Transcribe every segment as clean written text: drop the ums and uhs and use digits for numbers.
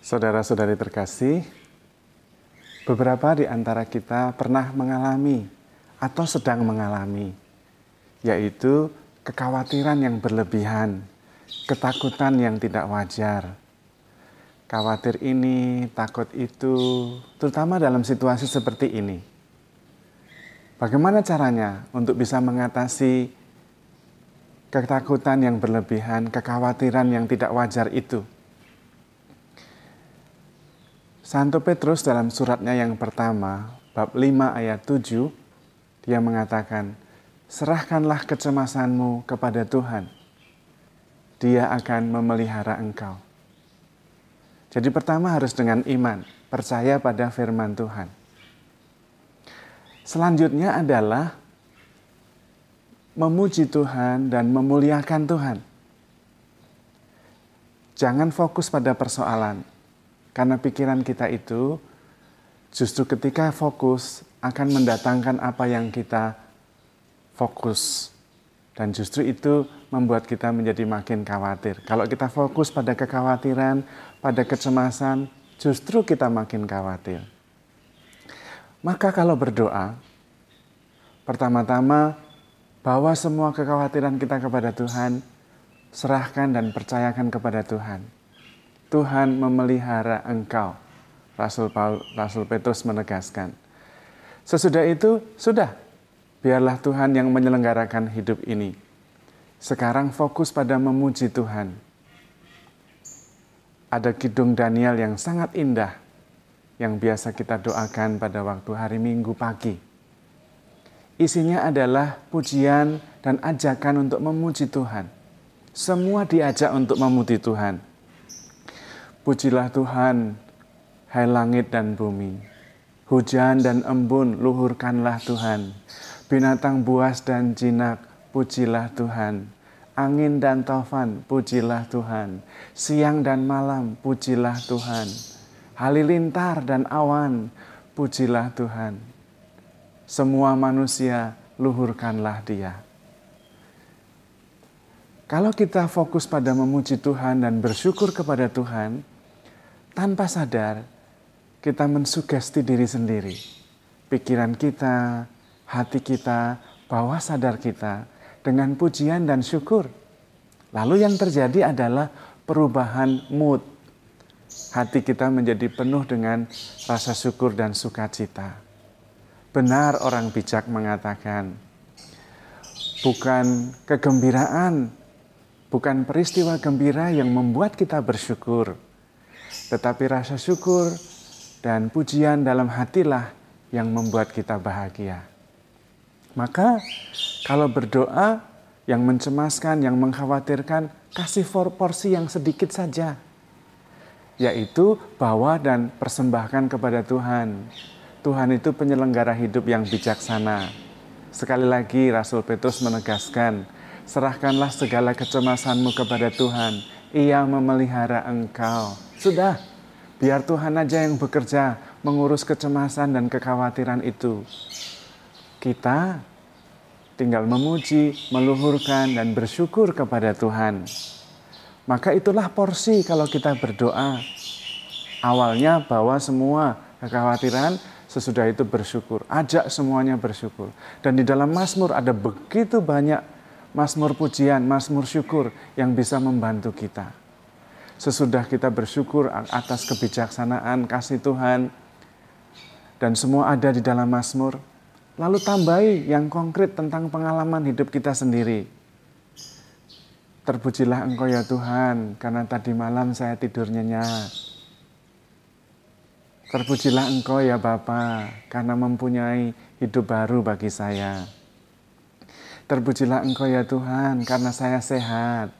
Saudara-saudari terkasih, beberapa di antara kita pernah mengalami atau sedang mengalami, yaitu kekhawatiran yang berlebihan, ketakutan yang tidak wajar. Khawatir ini, takut itu, terutama dalam situasi seperti ini. Bagaimana caranya untuk bisa mengatasi ketakutan yang berlebihan, kekhawatiran yang tidak wajar itu? Santo Petrus dalam suratnya yang pertama, bab 5 ayat 7, dia mengatakan, serahkanlah kecemasanmu kepada Tuhan. Dia akan memelihara engkau. Jadi pertama harus dengan iman, percaya pada firman Tuhan. Selanjutnya adalah memuji Tuhan dan memuliakan Tuhan. Jangan fokus pada persoalan. Karena pikiran kita itu justru ketika fokus akan mendatangkan apa yang kita fokus. Dan justru itu membuat kita menjadi makin khawatir. Kalau kita fokus pada kekhawatiran, pada kecemasan, justru kita makin khawatir. Maka kalau berdoa, pertama-tama bawa semua kekhawatiran kita kepada Tuhan, serahkan dan percayakan kepada Tuhan. Tuhan memelihara engkau. Rasul Petrus menegaskan. Sesudah itu, sudah. Biarlah Tuhan yang menyelenggarakan hidup ini. Sekarang fokus pada memuji Tuhan. Ada kidung Daniel yang sangat indah, yang biasa kita doakan pada waktu hari Minggu pagi. Isinya adalah pujian dan ajakan untuk memuji Tuhan. Semua diajak untuk memuji Tuhan. Pujilah Tuhan, hai langit dan bumi. Hujan dan embun, luhurkanlah Tuhan. Binatang buas dan jinak, pujilah Tuhan. Angin dan taufan, pujilah Tuhan. Siang dan malam, pujilah Tuhan. Halilintar dan awan, pujilah Tuhan. Semua manusia, luhurkanlah Dia. Kalau kita fokus pada memuji Tuhan dan bersyukur kepada Tuhan, tanpa sadar kita mensugesti diri sendiri. Pikiran kita, hati kita, bawah sadar kita dengan pujian dan syukur. Lalu yang terjadi adalah perubahan mood. Hati kita menjadi penuh dengan rasa syukur dan sukacita. Benar orang bijak mengatakan, bukan kegembiraan, bukan peristiwa gembira yang membuat kita bersyukur, tetapi rasa syukur dan pujian dalam hatilah yang membuat kita bahagia. Maka kalau berdoa yang mencemaskan, yang mengkhawatirkan, kasih porsi yang sedikit saja, yaitu bawa dan persembahkan kepada Tuhan. Tuhan itu penyelenggara hidup yang bijaksana. Sekali lagi Rasul Petrus menegaskan, serahkanlah segala kecemasanmu kepada Tuhan. Ia memelihara engkau. Sudah, biar Tuhan aja yang bekerja mengurus kecemasan dan kekhawatiran itu. Kita tinggal memuji, meluhurkan, dan bersyukur kepada Tuhan. Maka itulah porsi kalau kita berdoa. Awalnya bawa semua kekhawatiran, sesudah itu bersyukur. Ajak semuanya bersyukur. Dan di dalam Mazmur ada begitu banyak Mazmur pujian, Mazmur syukur yang bisa membantu kita. Sesudah kita bersyukur atas kebijaksanaan, kasih Tuhan, dan semua ada di dalam Mazmur, lalu tambahi yang konkret tentang pengalaman hidup kita sendiri. Terpujilah Engkau ya Tuhan, karena tadi malam saya tidur nyenyak. Terpujilah Engkau ya Bapa, karena mempunyai hidup baru bagi saya. Terpujilah Engkau ya Tuhan, karena saya sehat.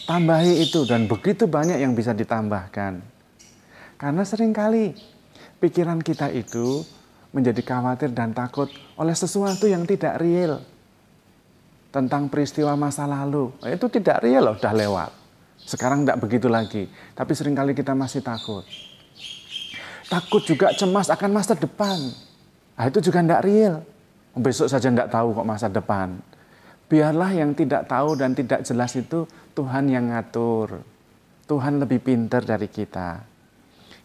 Tambahi itu, dan begitu banyak yang bisa ditambahkan. Karena seringkali pikiran kita itu menjadi khawatir dan takut oleh sesuatu yang tidak real. Tentang peristiwa masa lalu, itu tidak real loh, udah lewat. Sekarang tidak begitu lagi, tapi seringkali kita masih takut. Takut juga cemas akan masa depan. Nah, itu juga tidak real. Besok saja tidak tahu kok masa depan. Biarlah yang tidak tahu dan tidak jelas itu Tuhan yang ngatur. Tuhan lebih pintar dari kita.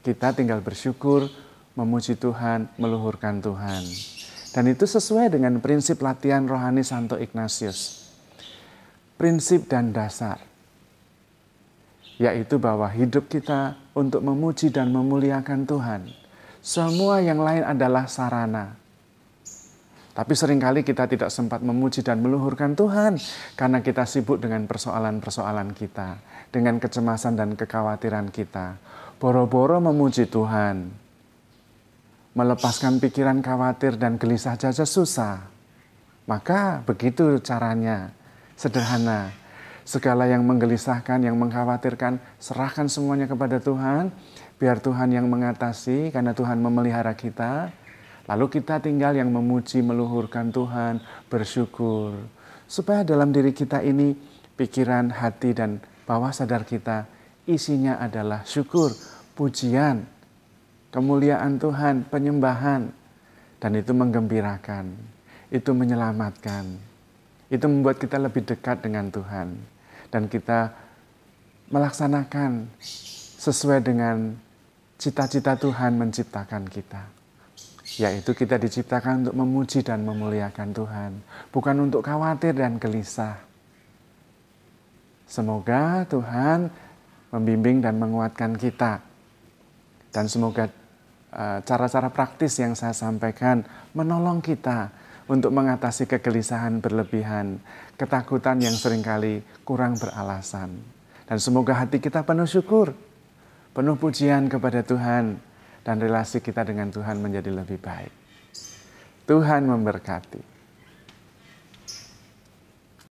Kita tinggal bersyukur, memuji Tuhan, meluhurkan Tuhan. Dan itu sesuai dengan prinsip latihan rohani Santo Ignatius. Prinsip dan dasar, yaitu bahwa hidup kita untuk memuji dan memuliakan Tuhan. Semua yang lain adalah sarana. Tapi seringkali kita tidak sempat memuji dan meluhurkan Tuhan karena kita sibuk dengan persoalan-persoalan kita, dengan kecemasan dan kekhawatiran kita. Boro-boro memuji Tuhan, melepaskan pikiran khawatir dan gelisah saja susah. Maka begitu caranya, sederhana. Segala yang menggelisahkan, yang mengkhawatirkan, serahkan semuanya kepada Tuhan. Biar Tuhan yang mengatasi karena Tuhan memelihara kita. Lalu kita tinggal yang memuji, meluhurkan Tuhan, bersyukur. Supaya dalam diri kita ini, pikiran, hati, dan bawah sadar kita, isinya adalah syukur, pujian, kemuliaan Tuhan, penyembahan. Dan itu menggembirakan, itu menyelamatkan. Itu membuat kita lebih dekat dengan Tuhan. Dan kita melaksanakan sesuai dengan cita-cita Tuhan menciptakan kita. Yaitu kita diciptakan untuk memuji dan memuliakan Tuhan. Bukan untuk khawatir dan gelisah. Semoga Tuhan membimbing dan menguatkan kita. Dan semoga cara-cara praktis yang saya sampaikan menolong kita untuk mengatasi kegelisahan berlebihan, ketakutan yang seringkali kurang beralasan. Dan semoga hati kita penuh syukur, penuh pujian kepada Tuhan, dan relasi kita dengan Tuhan menjadi lebih baik. Tuhan memberkati.